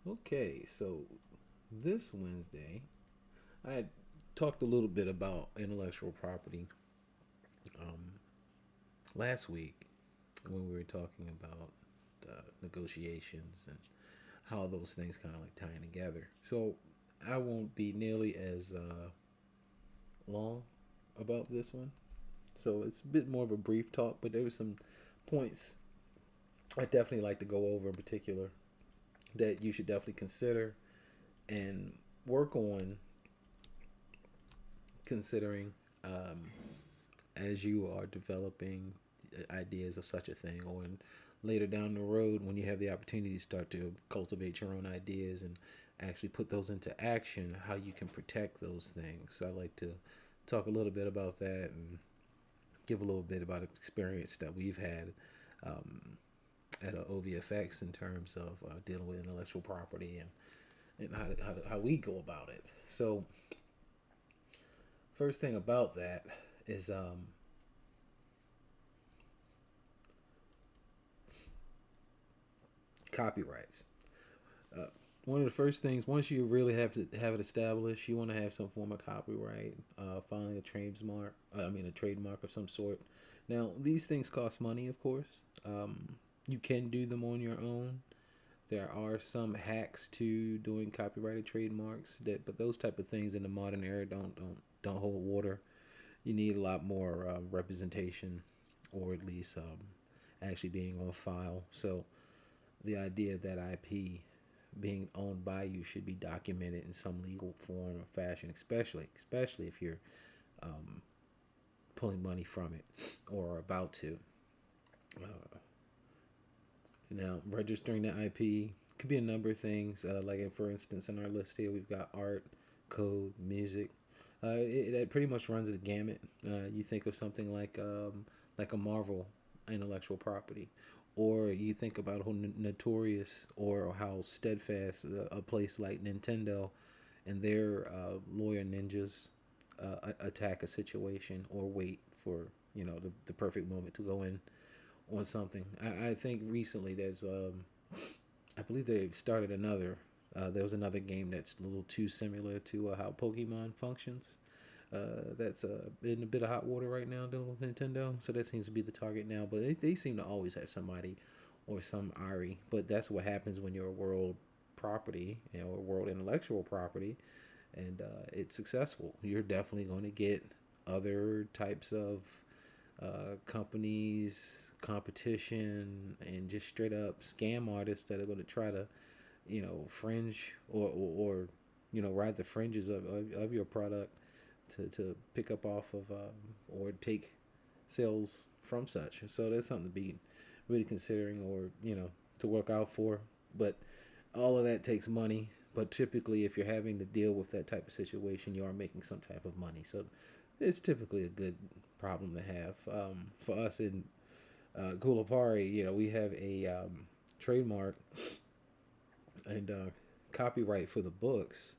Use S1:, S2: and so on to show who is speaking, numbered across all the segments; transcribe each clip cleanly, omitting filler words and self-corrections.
S1: Okay, so this Wednesday, I had talked a little bit about intellectual property um, last week when we were talking about negotiations and how those things kind of like tying together. So I won't be nearly as long about this one. So it's a bit more of a brief talk, but there were some points I definitely like to go over in particular that you should definitely consider and work on considering as you are developing ideas of such a thing, or later down the road when you have the opportunity to start to cultivate your own ideas and actually put those into action, how you can protect those things. So I like to talk a little bit about that and give a little bit about experience that we've had at OVFX in terms of dealing with intellectual property and how we go about it. So first thing about that is copyrights. Uh, One of the first things, once you really have to have it established, you want to have some form of copyright, filing a trademark. I mean, a trademark of some sort. Now, these things cost money, of course. You can do them on your own. There are some hacks to doing copyrighted trademarks that, but those type of things in the modern era don't hold water. You need a lot more representation, or at least actually being on file. So the idea that IP being owned by you should be documented in some legal form or fashion, especially if you're pulling money from it or about to. Now, registering the IP could be a number of things. For instance, in our list here, we've got art, code, music. It pretty much runs the gamut. You think of something like a Marvel intellectual property, or you think about how notorious or how steadfast a place like Nintendo and their lawyer ninjas attack a situation or wait for the perfect moment to go in on something. I think recently I believe they started another. There was another game that's a little too similar to how Pokemon functions. That's in a bit of hot water right now dealing with Nintendo. So that seems to be the target now. But they seem to always have somebody or some Ari. But that's what happens when you're a world property, a world intellectual property, and it's successful. You're definitely going to get other types of companies, competition, and just straight up scam artists that are going to try to, fringe or ride the fringes of your product to pick up off of or take sales from such. So that's something to be really considering or, to work out for. But all of that takes money. But typically, if you're having to deal with that type of situation, you are making some type of money. So it's typically a good problem to have. For us in Gulapari, we have a trademark and copyright for the books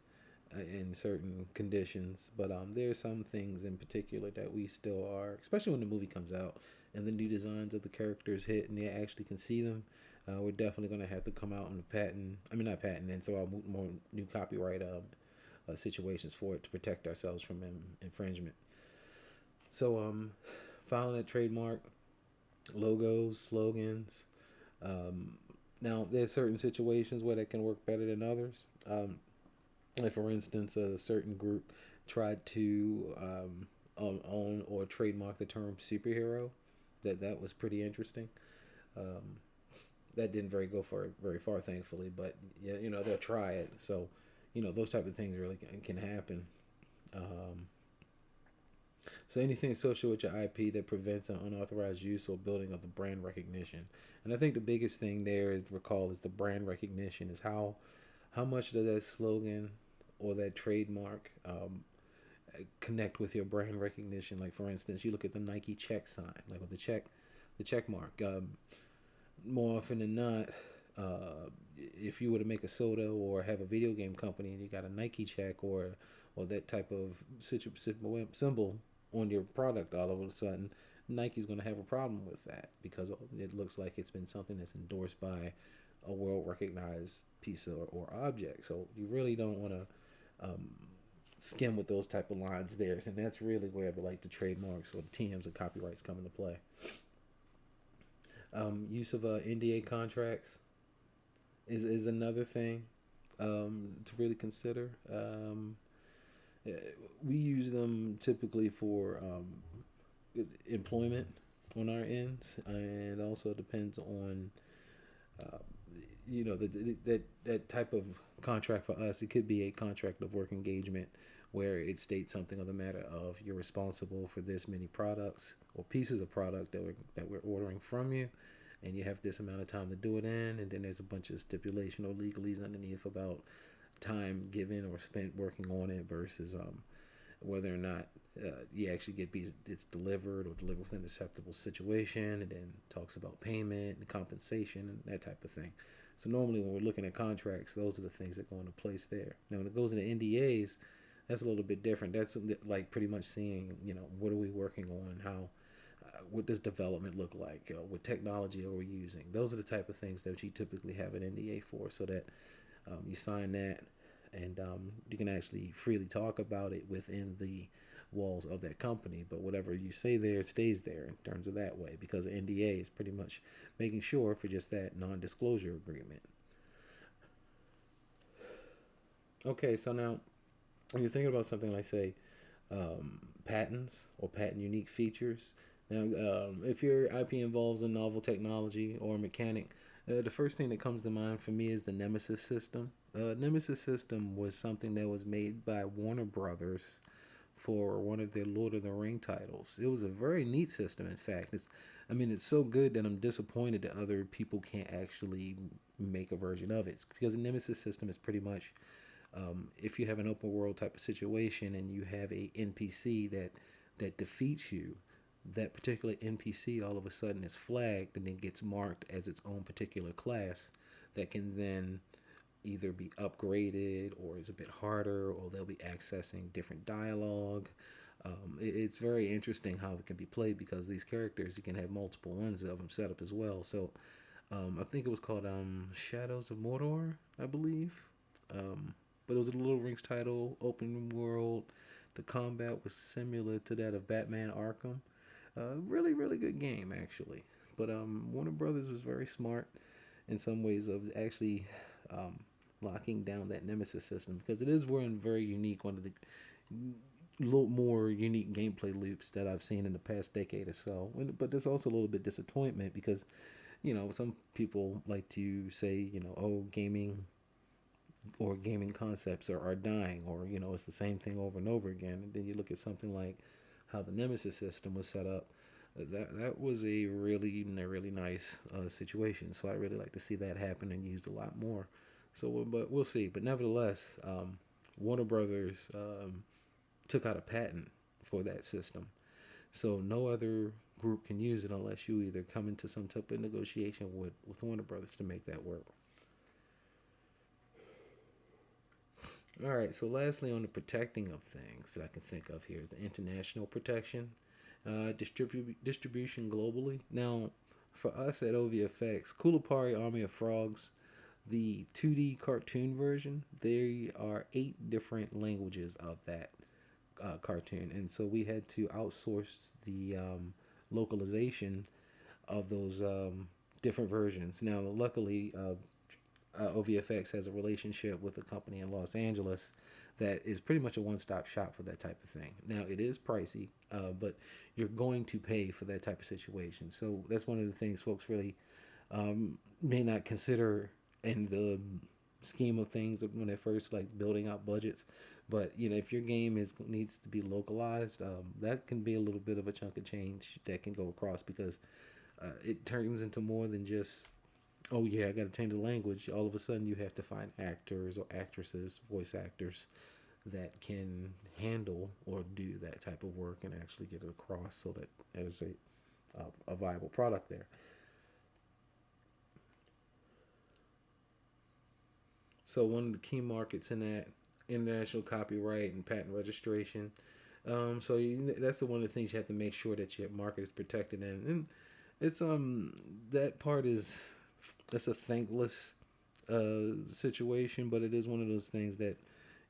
S1: in certain conditions, but there's some things in particular that we still are, especially when the movie comes out and the new designs of the characters hit and they actually can see them. We're definitely going to have to come out on the patent. I mean, not patent, and throw out more new copyright situations for it to protect ourselves from infringement. So, filing a trademark, logos, slogans. Um, Now, there's certain situations where that can work better than others. Like, for instance, a certain group tried to own or trademark the term superhero. That was pretty interesting. Um, that didn't very far, thankfully. But yeah, they'll try it. So, those type of things really can happen. Um, So anything associated with your IP that prevents an unauthorized use or building of the brand recognition. And I think the biggest thing there is recall is the brand recognition is how much does that slogan or that trademark connect with your brand recognition. Like for instance, you look at the Nike check sign, like with the check mark. More often than not, if you were to make a soda or have a video game company and you got a Nike check or that type of symbol on your product, all of a sudden Nike's going to have a problem with that because it looks like it's been something that's endorsed by a world recognized piece or object. So you really don't want to um, skim with those type of lines there, and that's really where the trademarks or the TMs and copyrights come into play. Use of NDA contracts is another thing to really consider. Uh, we use them typically for employment on our ends, and also depends on uh, that type of contract for us. It could be a contract of work engagement where it states something of the matter of you're responsible for this many products or pieces of product that we're ordering from you, and you have this amount of time to do it in, and then there's a bunch of stipulation or legalese underneath about time given or spent working on it versus whether or not you actually it's delivered or delivered within an acceptable situation, and then talks about payment and compensation and that type of thing. So normally when we're looking at contracts, those are the things that go into place there. Now when it goes into NDAs, that's a little bit different. That's like pretty much seeing, what are we working on, how what does development look like, what technology are we using. Those are the type of things that you typically have an NDA for, so that you sign that, and you can actually freely talk about it within the walls of that company. But whatever you say there stays there in terms of that way, because NDA is pretty much making sure for just that non-disclosure agreement. Okay, so now when you're thinking about something like, say, patents or patent unique features. Now, if your IP involves a novel technology or mechanic, the first thing that comes to mind for me is the Nemesis system. Nemesis system was something that was made by Warner Brothers for one of their Lord of the Ring titles. It was a very neat system. In fact, it's so good that I'm disappointed that other people can't actually make a version of it. Because the Nemesis system is pretty much if you have an open world type of situation and you have a NPC that defeats you, that particular NPC all of a sudden is flagged and then gets marked as its own particular class that can then either be upgraded or is a bit harder, or they'll be accessing different dialogue. It's very interesting how it can be played, because these characters, you can have multiple ones of them set up as well. So I think it was called Shadows of Mordor, I believe. But it was a Little Rings title, open world. The combat was similar to that of Batman Arkham. Really, really good game, actually. But Warner Brothers was very smart in some ways of actually um, locking down that Nemesis system, because it is one very unique, one of the little more unique gameplay loops that I've seen in the past decade or so. But there's also a little bit disappointment because, some people like to say, oh, gaming or gaming concepts are dying, or it's the same thing over and over again. And then you look at something like how the Nemesis system was set up. That was a really nice situation. So I really like to see that happen and used a lot more. So, but we'll see. But nevertheless, Warner Brothers took out a patent for that system. So no other group can use it unless you either come into some type of negotiation with Warner Brothers to make that work. All right. So lastly, on the protecting of things that I can think of here is the international protection, distribution globally. Now, for us at OVFX, Kulapari Army of Frogs, the 2D cartoon version, there are 8 different languages of that cartoon, and so we had to outsource the localization of those different versions. Now, luckily, OVFX has a relationship with a company in Los Angeles that is pretty much a one-stop shop for that type of thing. Now, it is pricey, but you're going to pay for that type of situation. So that's one of the things folks really may not consider in the scheme of things when they're first like building out budgets. But if your game needs to be localized, that can be a little bit of a chunk of change that can go across, because it turns into more than just, oh yeah, I got to change the language. All of a sudden, you have to find actors or actresses, voice actors, that can handle or do that type of work and actually get it across, so that there's a viable product there. So one of the key markets in that, international copyright and patent registration. That's one of the things you have to make sure that your market is protected in, and it's that part is that's a thankless situation, but it is one of those things that,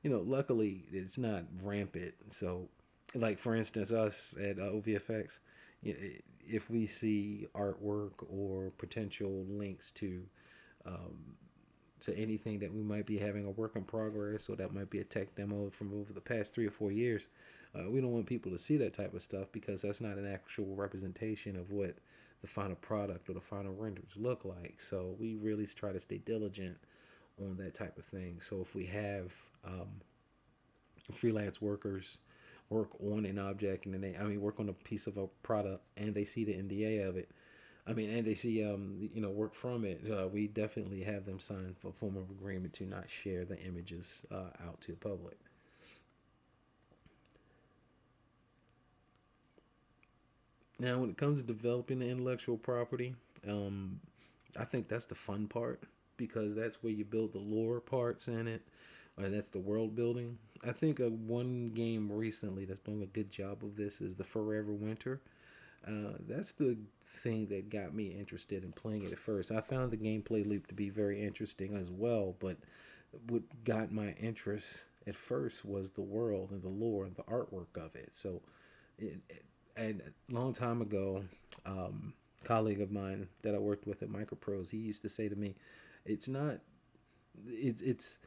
S1: luckily it's not rampant. So, like for instance, us at OVFX, if we see artwork or potential links um, to anything that we might be having a work in progress, or that might be a tech demo from over the past 3 or 4 years, we don't want people to see that type of stuff because that's not an actual representation of what the final product or the final renders look like. So we really try to stay diligent on that type of thing. So if we have freelance workers work on an object and then work on a piece of a product and they see the NDA of it, and they see work from it, we definitely have them sign for a form of agreement to not share the images out to the public. Now, when it comes to developing the intellectual property, um, I think that's the fun part because that's where you build the lore parts in it, and that's the world building. I think one game recently that's doing a good job of this is the Forever Winter. That's the thing that got me interested in playing it at first. I found the gameplay loop to be very interesting as well, but what got my interest at first was the world and the lore and the artwork of it. So, and a long time ago, colleague of mine that I worked with at Microprose, he used to say to me, "It's not, it's it's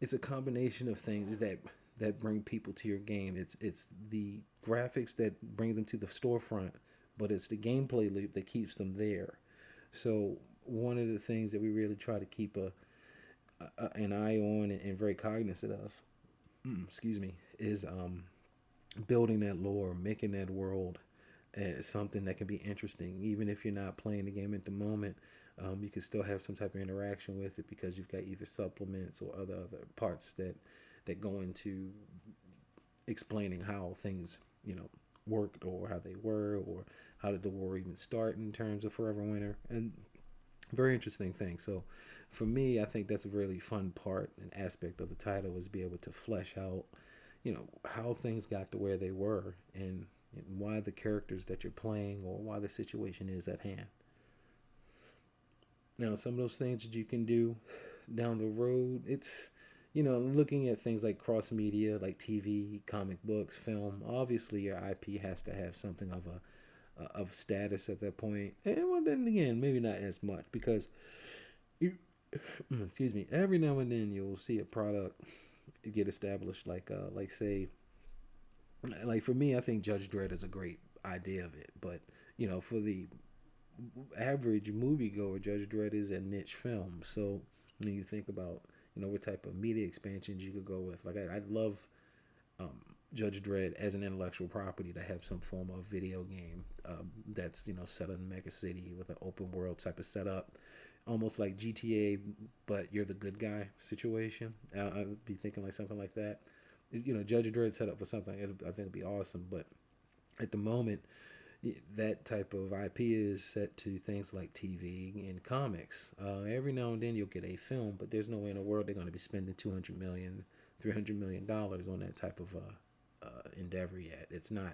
S1: it's a combination of things that bring people to your game. It's the graphics that bring them to the storefront, but it's the gameplay loop that keeps them there." So one of the things that we really try to keep an eye on and very cognizant of, excuse me, is building that lore, making that world something that can be interesting, even if you're not playing the game at the moment. You can still have some type of interaction with it because you've got either supplements or other parts that go into explaining how things worked or how they were or how did the war even start in terms of Forever Winter, and very interesting thing. So for me, I think that's a really fun part and aspect of the title is be able to flesh out how things got to where they were, and why the characters that you're playing or why the situation is at hand. Now, some of those things that you can do down the road, it's looking at things like cross media, like TV, comic books, film. Obviously, your IP has to have something of status at that point. And well, then again, maybe not as much because you, excuse me, every now and then you'll see a product get established, like say, like for me, I think Judge Dredd is a great idea of it, but for the average moviegoer, Judge Dredd is a niche film. So when you think about what type of media expansions you could go with, like I'd love Judge Dredd as an intellectual property to have some form of video game that's set in Mega City with an open world type of setup, almost like GTA, but you're the good guy situation. I'd be thinking like something like that. Judge Dredd set up for something. I think it'd be awesome, but at the moment, that type of IP is set to things like TV and comics. Every now and then you'll get a film, but there's no way in the world they're going to be spending 200 million, $300 million on that type of endeavor yet. It's not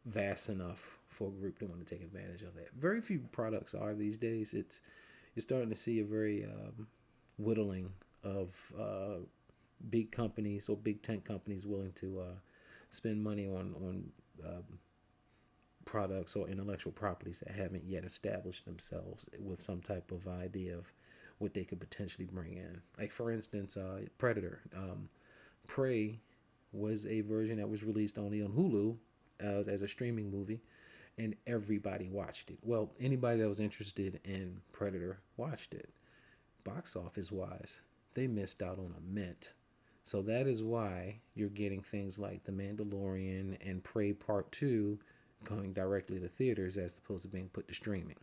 S1: vast enough for a group to want to take advantage of that. Very few products are these days. You're starting to see a very whittling of big companies or big tech companies willing to spend money on products or intellectual properties that haven't yet established themselves with some type of idea of what they could potentially bring in. Like for instance, Predator. Prey was a version that was released only on Hulu as a streaming movie, and everybody watched it. Well, anybody that was interested in Predator watched it. Box office wise, they missed out on a mint. So that is why you're getting things like The Mandalorian and Prey Part 2 going directly to theaters as opposed to being put to streaming.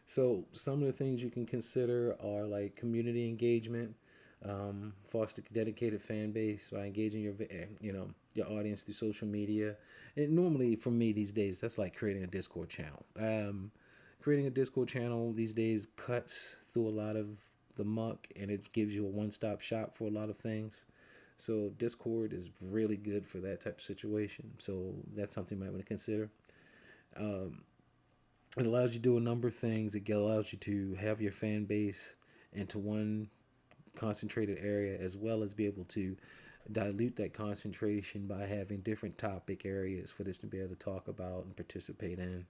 S1: So some of the things you can consider are like community engagement, foster dedicated fan base by engaging your audience through social media. And normally for me these days that's like creating a Discord channel. Creating a Discord channel these days cuts through a lot of the muck and it gives you a one-stop shop for a lot of things. So Discord is really good for that type of situation. So that's something you might want to consider. Um, it allows you to do a number of things. It allows you to have your fan base into one concentrated area, as well as be able to dilute that concentration by having different topic areas for this to be able to talk about and participate in.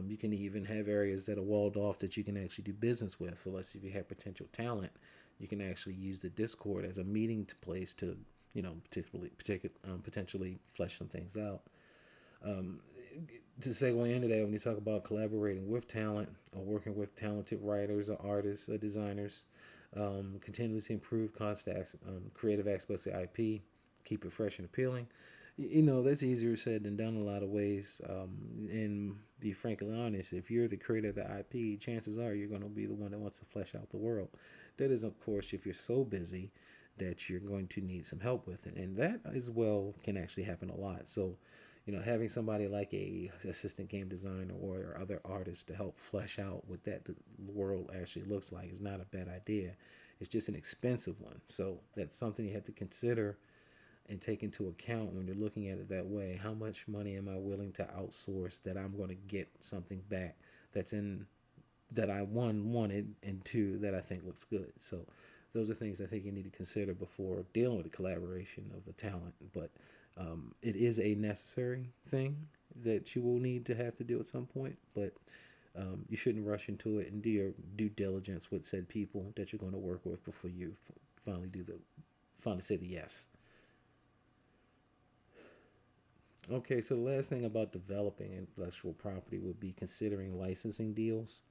S1: You can even have areas that are walled off that you can actually do business with. So let's say if you have potential talent, you can actually use the Discord as a meeting place to, potentially flesh some things out. Um, to segue into that, when you talk about collaborating with talent or working with talented writers or artists or designers, continuously improve constant creative aspects of IP, keep it fresh and appealing. That's easier said than done in a lot of ways. And be frankly honest, if you're the creator of the IP, chances are you're going to be the one that wants to flesh out the world. That is, of course, if you're so busy that you're going to need some help with it, and that as well can actually happen a lot. So, having somebody like a assistant game designer or other artists to help flesh out what that world actually looks like is not a bad idea. It's just an expensive one. So that's something you have to consider and take into account when you're looking at it that way. How much money am I willing to outsource that I'm going to get something back that's in that I wanted and two that I think looks good. So those are things I think you need to consider before dealing with the collaboration of the talent. But it is a necessary thing that you will need to have to do at some point. But you shouldn't rush into it and do your due diligence with said people that you're going to work with before you finally say the yes. Okay, so the last thing about developing intellectual property would be considering licensing deals.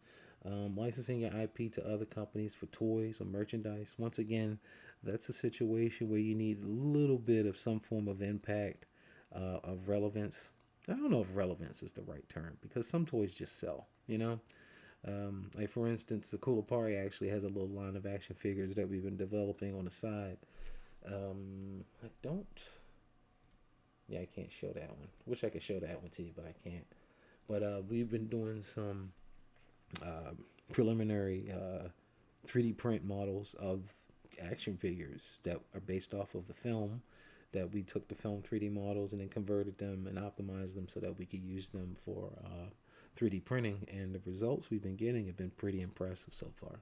S1: Licensing your IP to other companies for toys or merchandise. Once again, that's a situation where you need a little bit of some form of impact, of relevance. I don't know if relevance is the right term because some toys just sell, like for instance, the Coolapari actually has a little line of action figures that we've been developing on the side. I don't. Yeah, I can't show that one. Wish I could show that one to you, but I can't. But we've been doing some uh, preliminary 3D print models of action figures that are based off of the film. That we took the film 3D models and then converted them and optimized them so that we could use them for 3D printing. And the results we've been getting have been pretty impressive so far.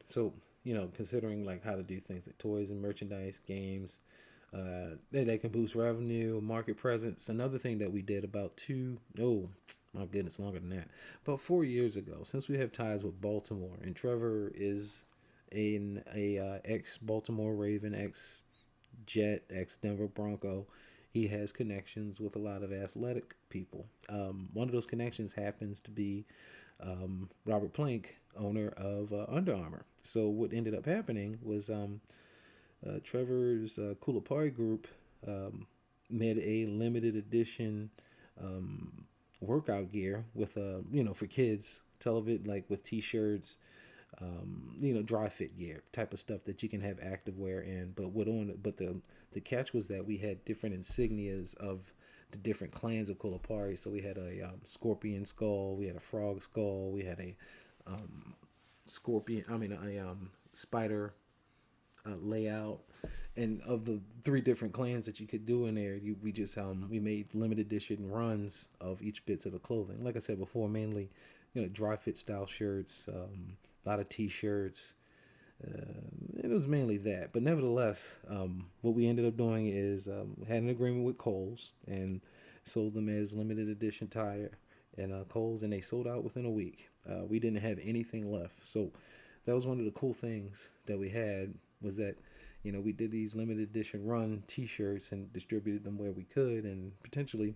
S1: So, considering like how to do things like toys and merchandise, games, they can boost revenue, market presence. Another thing that we did about oh my goodness, longer than that, about 4 years ago, since we have ties with Baltimore, and Trevor is a ex Baltimore Raven, ex Jet, ex Denver Bronco. He has connections with a lot of athletic people. One of those connections happens to be Robert Plank, owner of Under Armour. So what ended up happening was Trevor's Coolapari group made a limited edition um, workout gear with for kids, television like with t-shirts, dry fit gear type of stuff that you can have active wear in. But the catch was that we had different insignias of the different clans of Kolapari. So we had a scorpion skull, we had a frog skull, we had a scorpion. I mean a spider layout, and of the three different clans that you could do in there, we made limited edition runs of each bits of the clothing. Like I said before, mainly dry fit style shirts, a lot of t-shirts. It was mainly that, but nevertheless, what we ended up doing is had an agreement with Kohl's and sold them as limited edition tire and Kohl's, and they sold out within a week. We didn't have anything left, so that was one of the cool things that we had was that we did these limited edition run T-shirts and distributed them where we could, and potentially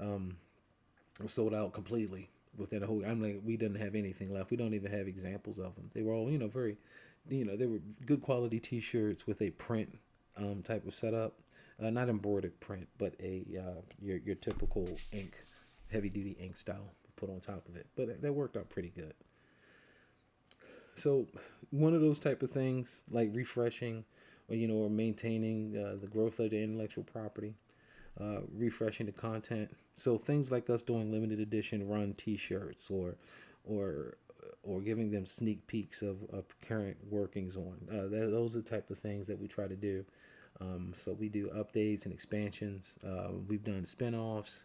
S1: um, sold out completely within a whole. I'm like, we didn't have anything left. We don't even have examples of them. They were all very, they were good quality T-shirts with a print type of setup, not embroidered print, but a your typical ink, heavy duty ink style put on top of it. But that worked out pretty good. So one of those type of things like refreshing or maintaining the growth of the intellectual property, refreshing the content. So things like us doing limited edition run T-shirts or or giving them sneak peeks of current workings on. Those are the type of things that we try to do. So we do updates and expansions. We've done spin-offs.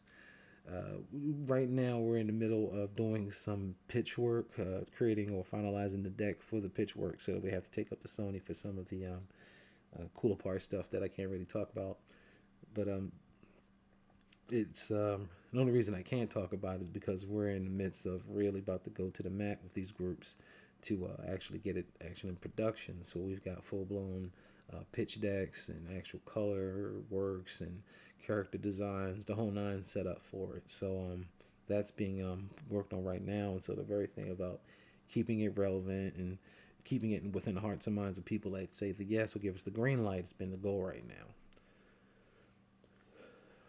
S1: Uh, right now, we're in the middle of doing some pitch work, creating or finalizing the deck for the pitch work. So we have to take up to Sony for some of the cooler part stuff that I can't really talk about. But it's the only reason I can't talk about it is because we're in the midst of really about to go to the mat with these groups to actually get it actually in production. So we've got full blown pitch decks and actual color works and character designs, the whole nine set up for it. So that's being worked on right now. And so the very thing about keeping it relevant and keeping it within the hearts and minds of people that say the yes will give us the green light has been the goal right now.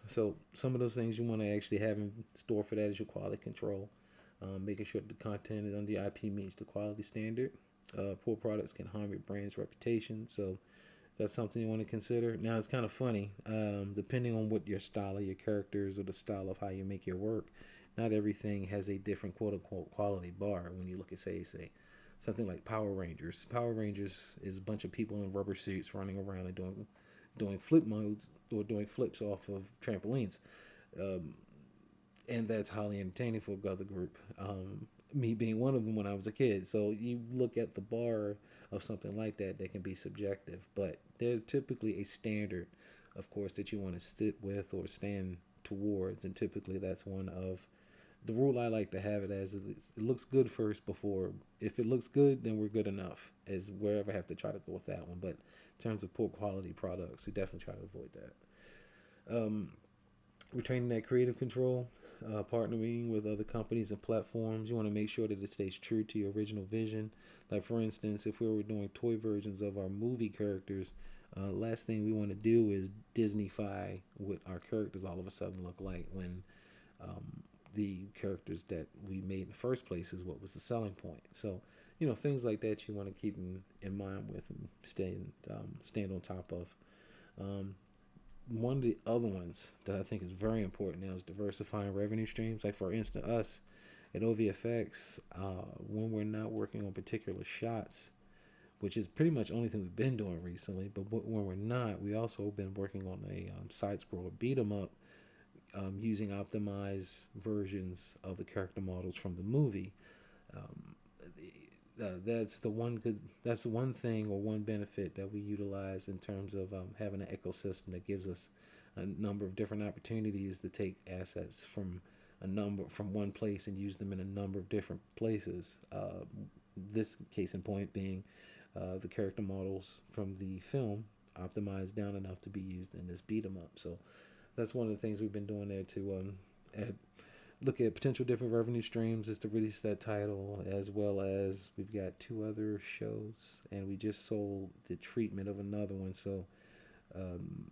S1: So some of those things you want to actually have in store for that is your quality control, making sure that the content on the IP meets the quality standard. Poor products can harm your brand's reputation, so that's something you want to consider. Now it's kind of funny, depending on what your style of your characters or the style of how you make your work. Not everything has a different quote unquote quality bar. When you look at say something like Power Rangers. Power Rangers is a bunch of people in rubber suits running around and doing flip modes or doing flips off of trampolines, um, and that's highly entertaining for other group. Me being one of them when I was a kid. So you look at the bar of something like that, that can be subjective, but there's typically a standard, of course, that you want to sit with or stand towards, and typically that's one of the rule I like to have it as is it looks good first before if it looks good then we're good enough is wherever I have to try to go with that one. But in terms of poor quality products, we definitely try to avoid that. Retaining that creative control, partnering with other companies and platforms, you want to make sure that it stays true to your original vision. Like for instance, if we were doing toy versions of our movie characters, last thing we want to do is Disneyfy what our characters all of a sudden look like when the characters that we made in the first place is what was the selling point. So, things like that you want to keep in mind with and stand on top of. Um, One of the other ones that I think is very important now is diversifying revenue streams. Like for instance, us at OVFX, when we're not working on particular shots, which is pretty much the only thing we've been doing recently. But when we're not, we also been working on a side scroller beat 'em up, using optimized versions of the character models from the movie. Um, that's the one good. That's the one thing or one benefit that we utilize in terms of having an ecosystem that gives us a number of different opportunities to take assets from one place and use them in a number of different places. This case in point being the character models from the film optimized down enough to be used in this beat 'em up. So that's one of the things we've been doing there to add, look at potential different revenue streams is to release that title, as well as we've got two other shows and we just sold the treatment of another one. So um,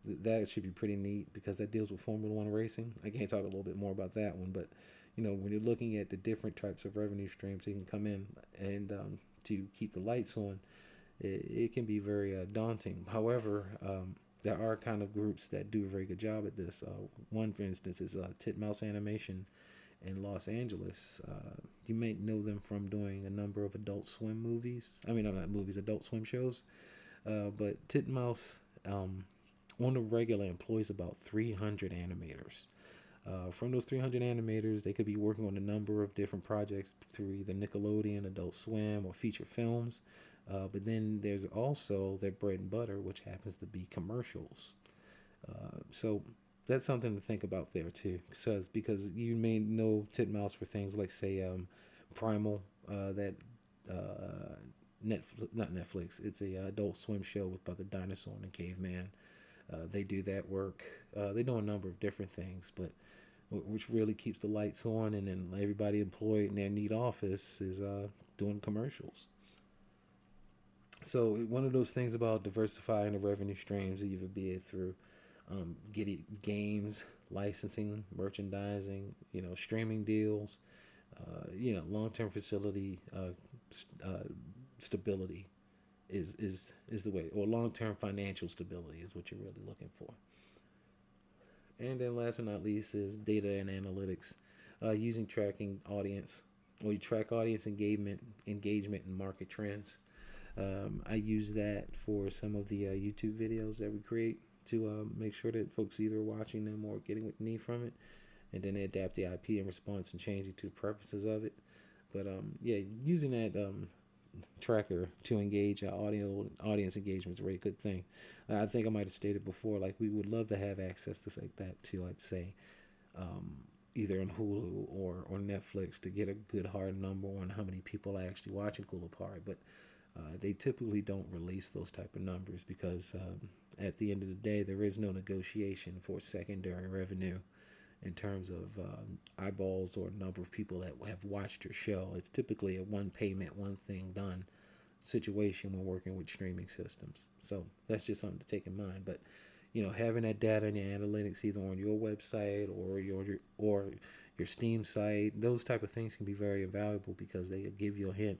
S1: that should be pretty neat because that deals with Formula One racing. I can't talk a little bit more about that one, but when you're looking at the different types of revenue streams that can come in and to keep the lights on, it can be very daunting. However, there are kind of groups that do a very good job at this. One, for instance, is Titmouse Animation in Los Angeles. You may know them from doing a number of Adult Swim movies. I mean, no, not movies, Adult Swim shows. But Titmouse, on the regular, employs about 300 animators. From those 300 animators, they could be working on a number of different projects through either Nickelodeon, Adult Swim, or feature films. But then there's also their bread and butter, which happens to be commercials. So that's something to think about there too, because you may know Titmouse for things like say Primal, that Netflix, not Netflix. It's a Adult Swim show with about the dinosaur and the caveman. They do that work. They do a number of different things, but which really keeps the lights on, and then everybody employed in their neat office is doing commercials. So one of those things about diversifying the revenue streams, either be it through getting games, licensing, merchandising, streaming deals, long-term facility uh, stability is the way, or long-term financial stability is what you're really looking for. And then last but not least is data and analytics, using tracking audience, or you track audience engagement and market trends. I use that for some of the YouTube videos that we create to make sure that folks either watching them or getting what they need from it. and then they adapt the IP in response and change it to the preferences of it. But yeah, using that tracker to engage our audience engagement is a very good thing. I think I might have stated before, like we would love to have access to like that too. I'd say um, either on Hulu or Netflix to get a good hard number on how many people are actually watching Hulu Park. But they typically don't release those type of numbers because at the end of the day, there is no negotiation for secondary revenue in terms of eyeballs or number of people that have watched your show. It's typically a one payment, one thing done situation when working with streaming systems. So that's just something to take in mind. But having that data in your analytics either on your website or your Steam site, those type of things can be very valuable because they give you a hint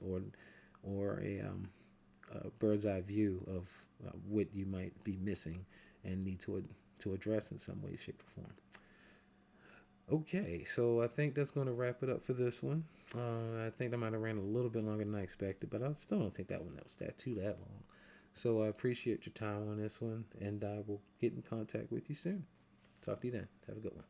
S1: or a bird's eye view of what you might be missing and need to address in some way, shape, or form. Okay, so I think that's going to wrap it up for this one. I think I might have ran a little bit longer than I expected, but I still don't think that one was that long. So I appreciate your time on this one, and I will get in contact with you soon. Talk to you then. Have a good one.